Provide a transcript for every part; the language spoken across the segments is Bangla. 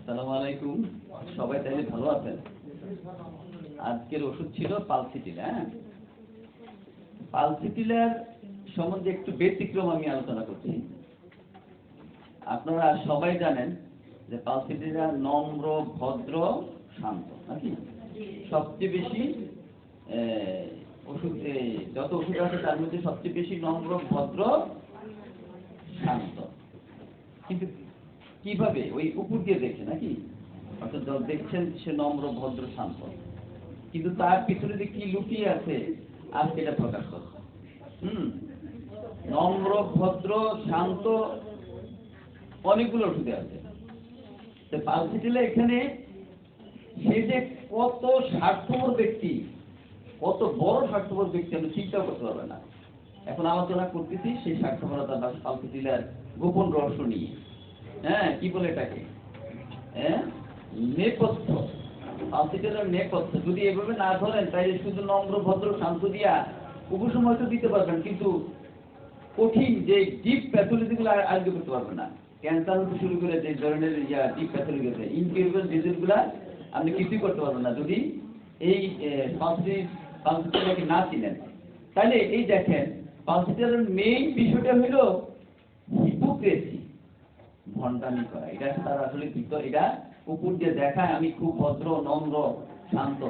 আসসালামু আলাইকুম। সবাই তাহলে ভালো আছেন? আজকের ওষুধ ছিল পালসিটিল। পালসিটিলের সম্বন্ধে একটু ব্যতিক্রম আমি আলোচনা করছি। আপনারা সবাই জানেন যে পালসিটিল নম্র, ভদ্র, শান্ত, নাকি? সবচেয়ে বেশি ওষুধ, যত ওষুধ আছে তার মধ্যে সবচেয়ে বেশি নম্র, ভদ্র, শান্ত। কিন্তু কিভাবে? ওই উপর দিয়ে দেখে, নাকি? অর্থাৎ দেখছেন সে নম্র, ভদ্র, শান্ত, কিন্তু তার পিছনে যে কি লুকিয়ে আছে আজকে এটা প্রকাশ করছে। নম্র, ভদ্র, শান্ত অনেকগুলো ওষুধে আছে। পালসিটিলে এখানে সে যে কত স্বার্থপর ব্যক্তি, কত বড় স্বার্থপর ব্যক্তি আমি চিন্তা করতে পারবে না। এখন আলোচনা করতেছি সেই স্বার্থপরতা বা পালসিটিলের গোপন রহস্য নিয়ে। কি বলে এটাকে? নেপথ্য। পালসিটিলের নেপথ্য যদি এভাবে না ধরেন তাই শুধু নম্র, ভদ্র, শান্ত দিয়া উপশম হয়তো দিতে পারবেন, কিন্তু কঠিন যে ডিপ প্যাথোলজি গুলো আয়োজন করতে পারবেন না। ক্যান্সার হতে শুরু করে যে ধরনের ডিপ প্যাথোলজি আছে, ইনকিউরেবল ডিজিজ গুলা আপনি কিছুই করতে পারবেন না যদি এই পালসিটিলকে না চিনেন। তাহলে এই দেখেন, পালসিটিলের মেইন বিষয়টা হলো হিপোক্রেসি, ভণ্ডামি করা। এটা তার আসলে ভিতর, এটা উপর দিয়ে দেখায় আমি খুব ভদ্র, নম্র, শান্ত,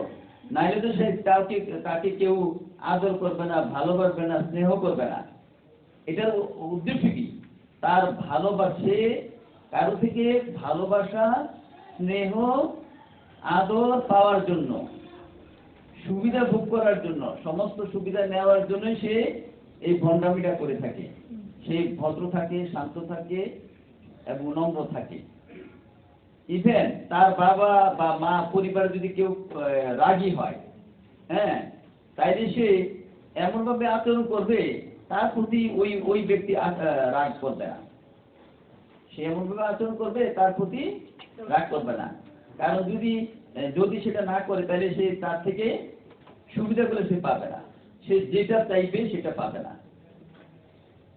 নাইলে তো সে তাকে কেউ আদর করবে না, ভালোবাসবে না, স্নেহ করবে না। এটার উদ্দেশ্য কি? তার ভালোবাসে, কারো থেকে ভালোবাসা, স্নেহ, আদর পাওয়ার জন্য, সুবিধা ভোগ করার জন্য, সমস্ত সুবিধা নেওয়ার জন্য সে এই ভণ্ডামিটা করে থাকে। সে ভদ্র থাকে, শান্ত থাকে এবং নম্র থাকে। ইভেন তার বাবা বা মা, পরিবার যদি কেউ রাগী হয়, তাইলে সে এমন ভাবে আচরণ করবে তার প্রতি ওই ব্যক্তি রাগ করবে না। সে এমন ভাবে আচরণ করবে তার প্রতি রাগ করবে না। কারণ যদি সেটা না করে তাহলে সে তার থেকে সুবিধাগুলো সে পাবে না, সে যেটা চাইবে সেটা পাবে না।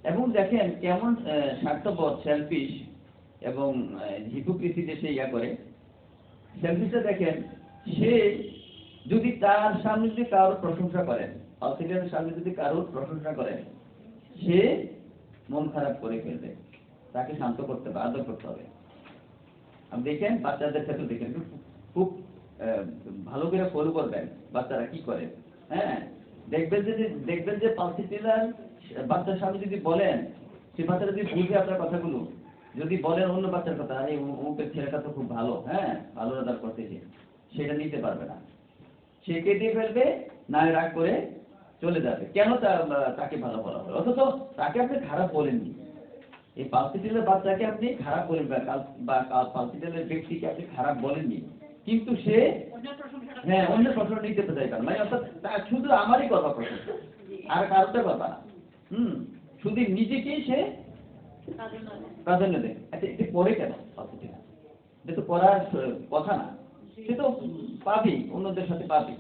এবং দেখেন কেমন স্বার্থপর, সেলফিশ এবং হিপোক্রেসিতে সে করে। সেলফিশটা দেখেন, সে যদি তার সামনে যদি কারোর প্রশংসা করেন, পালসিটিলের সামনে যদি কারোর প্রশংসা করেন, সে মন খারাপ করে ফেলবে। তাকে শান্ত করতে হবে, আদর করতে হবে। আপনি দেখেন বাচ্চাদের ক্ষেত্রে দেখেন, খুব ভালো করে ফলো করবেন বাচ্চারা কি করে। দেখবেন যে পালসিটিলার বাচ্চার সামনে যদি বলেন, সে বাচ্চারা যদি বুঝে আপনার কথাগুলো, যদি বলেন অন্য বাচ্চার কথা, এই অমুকের ছেলেটা তো খুব ভালো, ভালো আদর করতেছে, সেটা নিতে পারবে না। সে কেটে ফেলবে, না রাগ করে চলে যাবে। কেন? তাকে ভালো বলা হবে, অথচ তাকে আপনি খারাপ বলেননি। এই পালসিটিলের বাচ্চাকে আপনি খারাপ বলেন বা পালসিটিলের ব্যক্তিকে আপনি খারাপ বলেননি, কিন্তু সে অন্য প্রশংসা নিতে চাইবেন, মানে অর্থাৎ শুধু আমারই কথা প্রশংসা, আর কারোটা কথা না। শুধু নিজেকেই সে প্রাধান্য দেয়। আচ্ছা, এটা করে কেন? পালসিটিল এটা তো করার কথা না, সে তো পাবি, অন্যদের সাথে পাবি।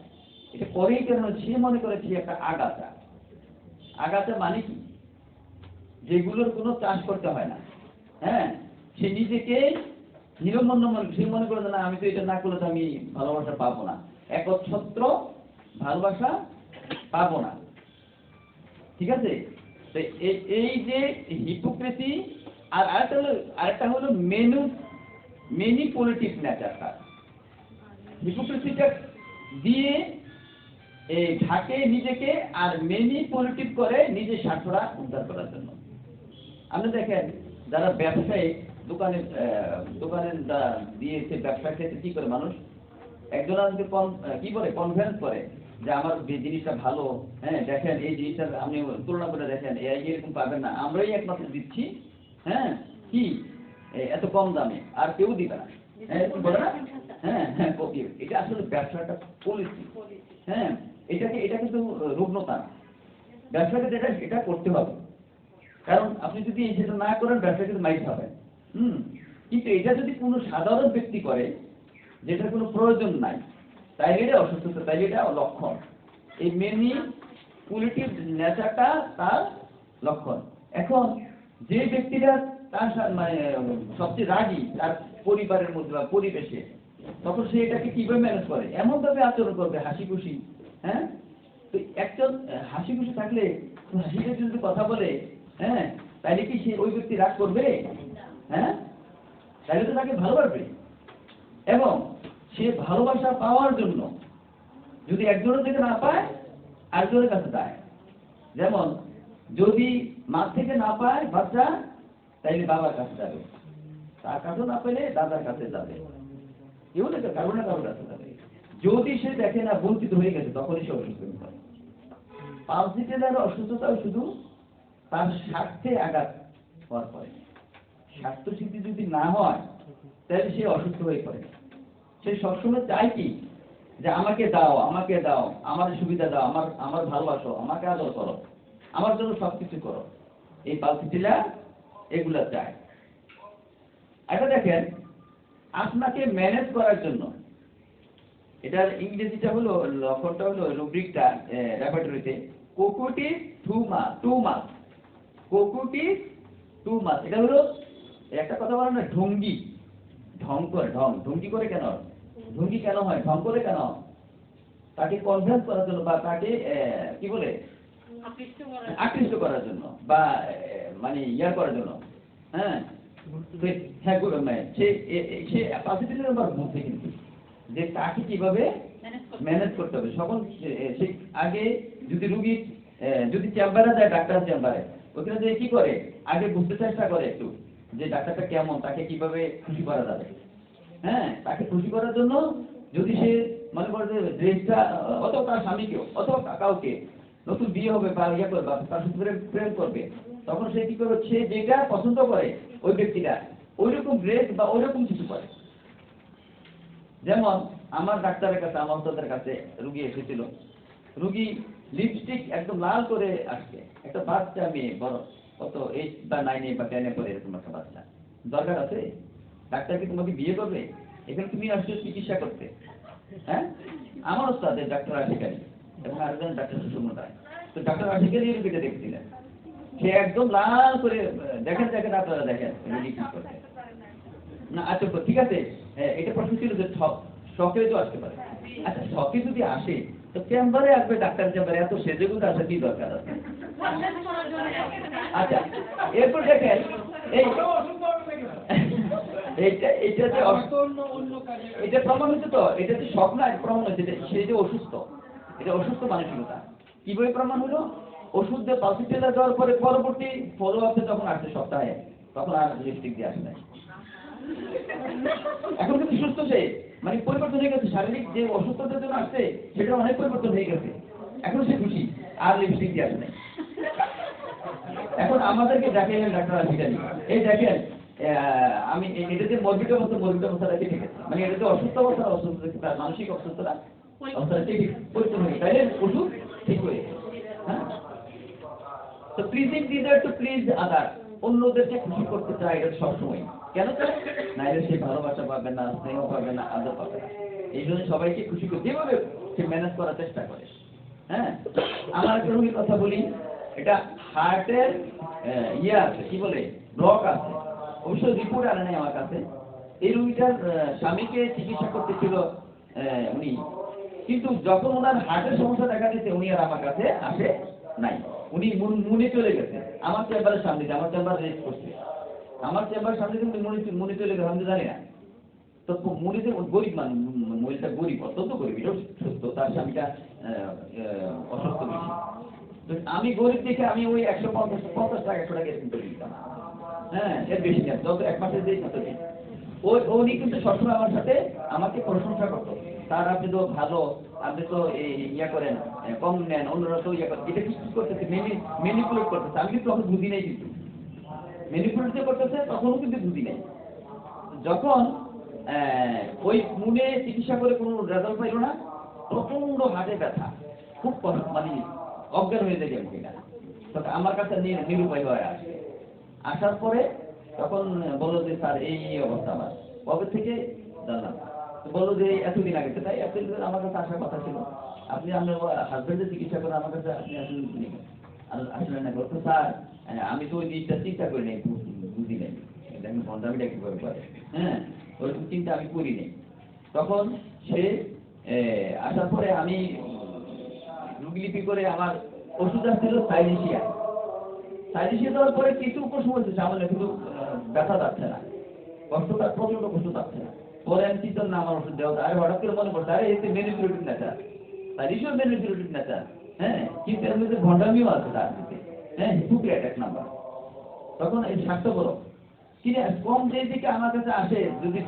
এটা করেই কেন? সে মনে করে সে একটা আগাছা। আগাছা মানে কি? যেগুলোর কোনো চাষ করতে হয় না। সে নিজেকে নিরমন্য সে মনে করে না, আমি তো এটা না করলে তো আমি ভালোবাসা পাবো না, একচ্ছত্র ভালোবাসা পাবো না। ঠিক আছে? এই যে হিপোক্রেসি, আর আরেকটা হলো ম্যানিপুলেটিভ নেচারটা। হিপোক্রেসিটা দিয়ে ঢাকে নিজেকে, আর ম্যানিপুলেটিভ করে নিজের স্বার্থটা উদ্ধার করার জন্য। আপনি দেখেন যারা ব্যবসায়ী, দোকানের দিয়েছে ব্যবসা ক্ষেত্রে কি করে মানুষ, একজন কি বলে, কনফারেন্স করে যে আমার জিনিসটা ভালো, দেখেন এই জিনিসটা আপনি তুলনা করে দেখেন, এরকম পাবেন না, আমরাই একমাত্র দিচ্ছি, কি এত কম দামে, আর কেউ দিবে না, বলে না। এটা আসলে ব্যবসাটা পলিসি। এটা কিন্তু রুগ্নতা না। ব্যবসাকে এটা করতে হবে, কারণ আপনি যদি সেটা না করেন ব্যবসা কিন্তু মাইট হবেন। কিন্তু এটা যদি কোনো সাধারণ ব্যক্তি করে, যেটার কোনো প্রয়োজন নাই, তাই এটা অসুস্থতা, তাই এটা লক্ষণ। এই ম্যানিপুলেটিভ নেচারটা তার লক্ষণ। এখন যে ব্যক্তিরা তার মানে সবচেয়ে রাগী তার পরিবারের মধ্যে বা পরিবেশে, তখন সে এটাকে কিভাবে ম্যানেজ করে, এমন ভাবে আচরণ করবে হাসি খুশি। হ্যাঁ, তো একজন হাসি খুশি থাকলে, হাসি খুশি যদি কথা বলে, হ্যাঁ, তাহলে কি সে ওই ব্যক্তি রাগ করবে? হ্যাঁ, তাহলে তো তাকে ভালোবাসবে। এবং সে ভালোবাসা পাওয়ার জন্য যদি একজনের থেকে না পায় আরেকজনের কাছে যায়। যেমন যদি মা থেকে না পায় বাচ্চা, তাইলে বাবার কাছে যাবে, তার কাছেও না পেলে দাদার কাছে যাবে, কেউ না কারো না কারোর কাছে যাবে। যদি সে দেখে না বঞ্চিত হয়ে গেছে, তখনই সে অসুস্থ হয়ে পড়ে। পালসিটিলার অসুস্থতাও শুধু তার স্বার্থে আঘাত হওয়ার পরে। স্বাস্থ্য সিদ্ধি যদি না হয়, তাহলে সে অসুস্থ হয়ে পড়ে। সে সবসময় চায় কি, যে আমাকে দাও, আমাকে দাও, আমার সুবিধা দাও, আমার ভালোবাসো, আমাকে আদর করো, আমার জন্য সবকিছু করো। এই পালসিটিলা এগুলা চায়। এটা দেখেন, আপনাকে ম্যানেজ করার জন্য, এটার ইংরেজিটা হলো, লক্ষণটা হলো, রুব্রিকটা রেপার্টরিতে কোকুটিস টু মাস, কোকুটিস টু মাস। এটা হলো একটা কথা বলে না, ঢঙ্গি, ঢং করে, ঢঙ্গি করে কেন, ঢঙ্গি কেন হয়, ঢং করে কেন, তাকে কনভিন্স করার জন্য বা তাকে কি বলে আকৃষ্ট করার জন্য বা মানে ইয়ার করার জন্য। হ্যাঁ, হ্যাঁ, সে পজিটিভ নাম্বার বুঝছে কিন্তু যে তাকে কিভাবে ম্যানেজ করতে হবে। সকল সে আগে যদি রুগী যদি চেম্বারে যায়, ডাক্তার চেম্বারে, ওখানে যে কি করে, আগে বুঝতে চেষ্টা করে একটু যে ডাক্তারটা কেমন, তাকে কিভাবে খুশি করা যাবে। হ্যাঁ, তাকে খুশি করার জন্য যদি সে মনে করে যে ড্রেসটা, অথবা তার স্বামীকে অথবা কাউকে নতুন বিয়ে হবে বা ইয়ে করবে, তার সাথে প্রেম করবে, তখন সে কি করবে, সে যেটা পছন্দ করে ওই ব্যক্তিটা ওইরকম ড্রেস বা ওইরকম কিছু করে। যেমন আমার ডাক্তারের কাছে, আমার ওস্তাদের কাছে রুগী এসেছিল, রুগী লিপস্টিক একদম লাল করে আসছে, একটা বাচ্চা মেয়ে, বড় কত 8 বা 9 বা 10 পরে, এরকম একটা বাচ্চা। দরকার আছে? ডাক্তার কি তোমাকে বিয়ে করবে? এখানে তুমি আসছো চিকিৎসা করতে। হ্যাঁ, আমার ওস্তাদের ডাক্তার আশিকারি এবং আরেকজন ডাক্তার সুষুম্ন রায়। তো ডাক্তার আশিকারি রুগীটা দেখছিলেন, সে একদম লাল করে, দেখেন আপনারা দেখেন রুগী কি করে না। আচ্ছা ঠিক আছে, এটা প্রশ্ন ছিল যে শখে তো আসতে পারে। আচ্ছা, শখে যদি আসে তো চেম্বারে আসবে, ডাক্তার চেম্বারে এত সেজেগুলো আসা কি দরকার আছে? আচ্ছা, এরপর দেখেন এইটা যে এটা প্রমাণ হচ্ছে, তো এটা যে শখ না, প্রমাণ হচ্ছে সে যে অসুস্থ, এটা অসুস্থ মানসিকতা। কিভাবে প্রমাণ হলো? ওষুধ দিয়ে পালসিটিলা দেওয়ার পরে পরবর্তী ফলো আপে যখন আসছে সপ্তাহে, তখন আর লিপস্টিক দিয়ে আসে নাই। এখন কিন্তু সুস্থ সে, মানে পরিবর্তন হয়ে গেছে, শারীরিক যে অসুস্থতার জন্য আসছে সেটা অনেক পরিবর্তন হয়ে গেছে, এখন সে খুশি, আর লিপস্টিক দিয়ে আসে নাই। এখন আমাদেরকে দেখাইলেন ডাক্তার আশিকারি, এই দেখেন আমি এটা যে মর্বিড অবস্থাটা ঠিক আছে, মানে এটা যে অসুস্থ অবস্থা মানসিক অসুস্থতা অবস্থাটা ঠিক পরিবর্তন হয়ে, তাইলে ওষুধ ঠিক হয়ে। হ্যাঁ, তো প্লিজিং ডিজায়ার টু প্লিজ আদার, অন্যদেরকে খুশি করতে চায়, এটা সবসময় কেন চায়, নাইলে সে ভালোবাসা পাবে না, স্নেহ পাবে না, আদর পাবে না। এই জন্য সবাইকে খুশি করে যেভাবে সে ম্যানেজ করার চেষ্টা করে। হ্যাঁ, আমার একটা রোগীর কথা বলি, এটা হার্টের ইয়ে আছে, কি বলে, ব্লক আছে, অবশ্য রিপোর্ট আনে নাই আমার কাছে। এই রোগীটার স্বামীকে চিকিৎসা করতেছিল উনি, কিন্তু যখন ওনার হার্টের সমস্যা দেখা দিচ্ছে, উনি আর আমার কাছে আসে নাই, উনি মুনে চলে গেছে আমার চেম্বারের সামনে, আমার চেম্বার রেস্ট করছে, আমার চেম্বার সামনে কিন্তু মুনি চলে গেছে, আমি জানি না। তো মুনিতে গরিব মানুষ, মহিলাটা গরিব, অত্যন্ত গরিব, এটাও সত্য, তার স্বামীটা অসুস্থ বেশি। তো আমি গরিব দেখে আমি ওই 150 টাকা 100 টাকা এরকম করে দিতাম। হ্যাঁ, এর বেশি না, যত এক মাসের দিই তত দিই। উনি কিন্তু সবসময় আমার সাথে আমাকে প্রশংসা করতো, স্যার আপনি তো ভালো, আপনি তো ইয়া করেন, কম নেন, অন্যরা তো ইয়া করেন, এটা কিছু করতেছে, ম্যানিপুলেট করতেছে। আমি কিন্তু তখন বুঝি নাই, কিন্তু ম্যানিপুলেট যে করতেছে তখনও কিন্তু বুঝি নাই। যখন ওই মুনে চিকিৎসা করে কোনো রেজাল্ট পাইল না, প্রচন্ড হাতে ব্যথা, খুব মানে অজ্ঞান হয়ে যায় মহিলা, তখন আমার কাছে নিরুপায় হয়ে আসে। আসার পরে তখন বললো যে স্যার এই অবস্থা আমার, কবে থেকে জানলাম, বললো যে এতদিন আগে, তাই এতদিন আমার কাছে আসার কথা ছিল, আপনি আপনার হাজবেন্ডের চিকিৎসা করে আমার কাছে আপনি আসলেন না। বলতো স্যার আমি তো ওই জিনিসটা চিন্তা করি নাই, বুঝি নাই, এটা আমি ভণ্ডামিটা কিভাবে করে, হ্যাঁ, ওরকম চিন্তা আমি করি নাই। তখন সে আসার পরে আমি রুগীলিপি করে আমার ওষুধ আসছিল সাইলেশিয়া। সাইলেশিয়া দেওয়ার পরে কিছু উপশম হচ্ছে, সামান্য কিন্তু ব্যথা যাচ্ছে না, কষ্টটা প্রচন্ড কষ্ট পাচ্ছে না। পরে আমি চিন্তা না আমার ওষুধ দেওয়া, আর হঠাৎ করে মনে পড়ছে আরে এতে মেনিপিউরেটিভ নেচার, সাইলেশিয়া মেনিপিউরেটিভ নেচার, হ্যাঁ, কিন্তু এর মধ্যে ভণ্ডামিও আছে তার মধ্যে, হ্যাঁ, হিপোক্রেট এক নাম্বার। তখন এই স্বার্থপর কিনে কম যে দিকে আমার কাছে আসে, যদি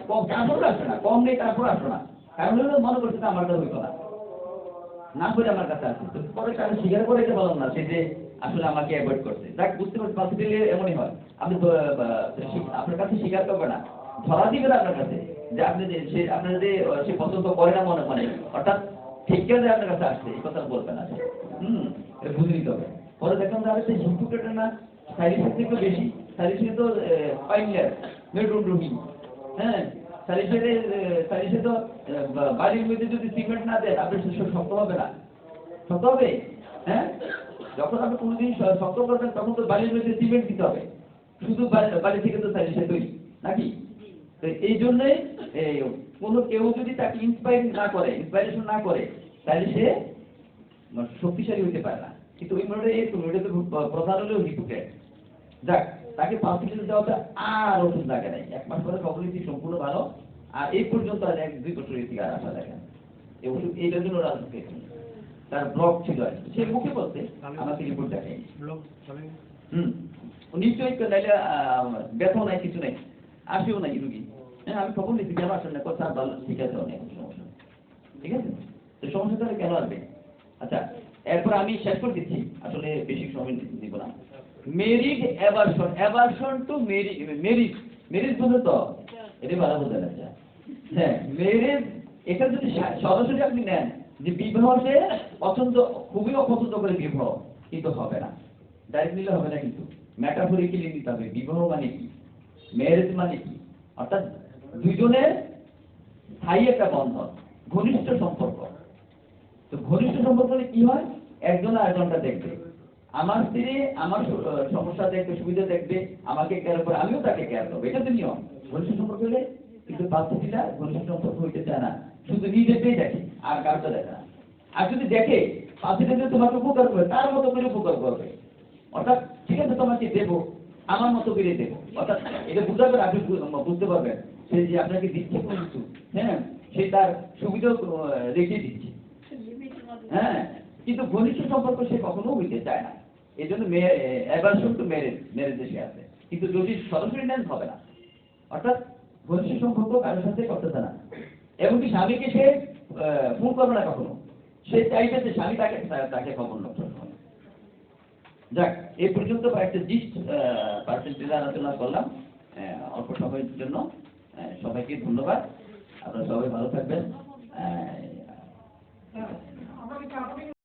কম তারপর আসে না, কম নেই তারপর আসো না, কারণ হলো মনে করছে যে আমার কাছে হইতো না, না করে আমার কাছে আসে। তো পরে কারণ স্বীকার করে এটা বললাম না, সে যে আসলে আমাকে অ্যাভয়েড করছে, যাক বুঝতে পারছি পসিটিভলি এমনই হয়। আপনি আপনার কাছে স্বীকার করবে না, ধরা দিবে না আপনার কাছে যে আপনি যে সে আপনার যে সে পছন্দ করে না মনে মনে, অর্থাৎ ঠিক করে আপনার কাছে আসছে এই কথা বলবে না সে, এটা বুঝে নিতে হবে। পরে দেখলাম যে সে হিপোক্রেটের না, সাইলেশিয়ার থেকে বেশি, সাইলেশিয়া তো পাইলার মেডরুম, হ্যাঁ, সাইলেশিয়া তো বাড়ির মধ্যে যদি সিমেন্ট না দেন আপনি শক্ত হবে না, শক্ত হবে, হ্যাঁ, যখন আপনি কোনোদিন শক্ত করবেন তখন তো বাড়ির মধ্যে সিমেন্ট দিতে হবে, শুধু বাড়ি থেকে তো সাইলেশিয়া তৈরি নাকি? তো এই জন্যই কোনো কেউ যদি তাকে ইন্সপাইরেশন না করে তাহলে সে শক্তিশালী হইতে পারে না। কিন্তু ওই মনে এটা তো প্রধান হলেও হিপোক্রেট। যাক, তাকে 5 লিটার দেওয়াটা আর ওষুধ লাগে নাই, 1 মাস পরে অবনতি সম্পূর্ণ ভালো, আর এই পর্যন্ত আর 1-2 বছর থেকে আর আসা লাগে না। এই ওষুধ এইটার জন্য রাজনীতি, তার ব্লক ছিল আর কি, সে মুখে বলতে আমাকে রিপোর্ট দেখায় নিশ্চয়ই নাইলে ব্যথাও নাই, কিছু নাই, আসেও নাই রুগী, হ্যাঁ, আমি খবর নিচ্ছি কেন আসেন না, কথা ভালো ঠিক আছে, অনেক সমস্যা, ঠিক আছে, তো সমস্যা তাহলে কেন আসবে? আচ্ছা, এরপর আমি শেষ করে দিচ্ছি, আসলে বেশি সময় দিব না। Married aversion, aversion to Mary's, Mary's বুঝে তো এটা ভালো বোঝা যাচ্ছে, হ্যাঁ, মেরিজ এটা যদি সরাসরি আপনি নেন যে বিবাহ সে পছন্দ, খুবই অপছন্দ করে বিবাহ, কিন্তু হবে না, ডাইরেক্ট নিলে হবে না, কিন্তু ম্যাটাফরিক্যালি নিতে হবে। বিবাহ মানে কি, ম্যারেজ মানে কি, অর্থাৎ দুজনের স্থায়ী একটা বন্ধন, ঘনিষ্ঠ সম্পর্ক। তো ঘনিষ্ঠ সম্পর্ক কি হয়, একজন আরেকজনটা দেখবে, আমার স্ত্রী আমার সমস্যা দেখবে, সুবিধা দেখবে, আমাকে কেয়ার করে, আমিও তাকে কেয়ার করবো, এটা তো নিয়ম ঘনিষ্ঠ সম্পর্ক হলে। কিন্তু বাস্তবিকটা ঘনিষ্ঠ সম্পর্ক হইতে চায় না, শুধু নিজেকেই দেখে আর কাউকে দেখে না। আর যদি দেখে পাশে তোমাকে উপকার করবে, তার মতো করে উপকার করবে, অর্থাৎ ঠিক আছে তোমাকে দেবো, আমার মতো করে দেবো, অর্থাৎ এটা বুঝাবেন, আপনি বুঝতে পারবেন সে যে আপনাকে দিচ্ছে কোনো কিছু, হ্যাঁ, সে তার সুবিধা রেখে দিচ্ছে, হ্যাঁ, কিন্তু ঘনিষ্ঠ সম্পর্ক সে কখনো হইতে চায় না। এই জন্য অ্যাভারশন টু ম্যারেজ সে আছে, কিন্তু যদি সরাসরি নেন হবে না, অর্থাৎ ঘনিষ্ঠ সম্পর্ক কারোর সাথে করতে চায় না। এমনকি স্বামীকে সে ফোন করবে না কখনো, সে চাইবে যে স্বামী তাকে খবর নষ্ট। যাক, এই পর্যন্ত একটা জিস্ট পার্সেন্টেজ আলোচনা করলাম অল্প সময়ের জন্য। সবাইকে ধন্যবাদ, আপনারা সবাই ভালো থাকবেন।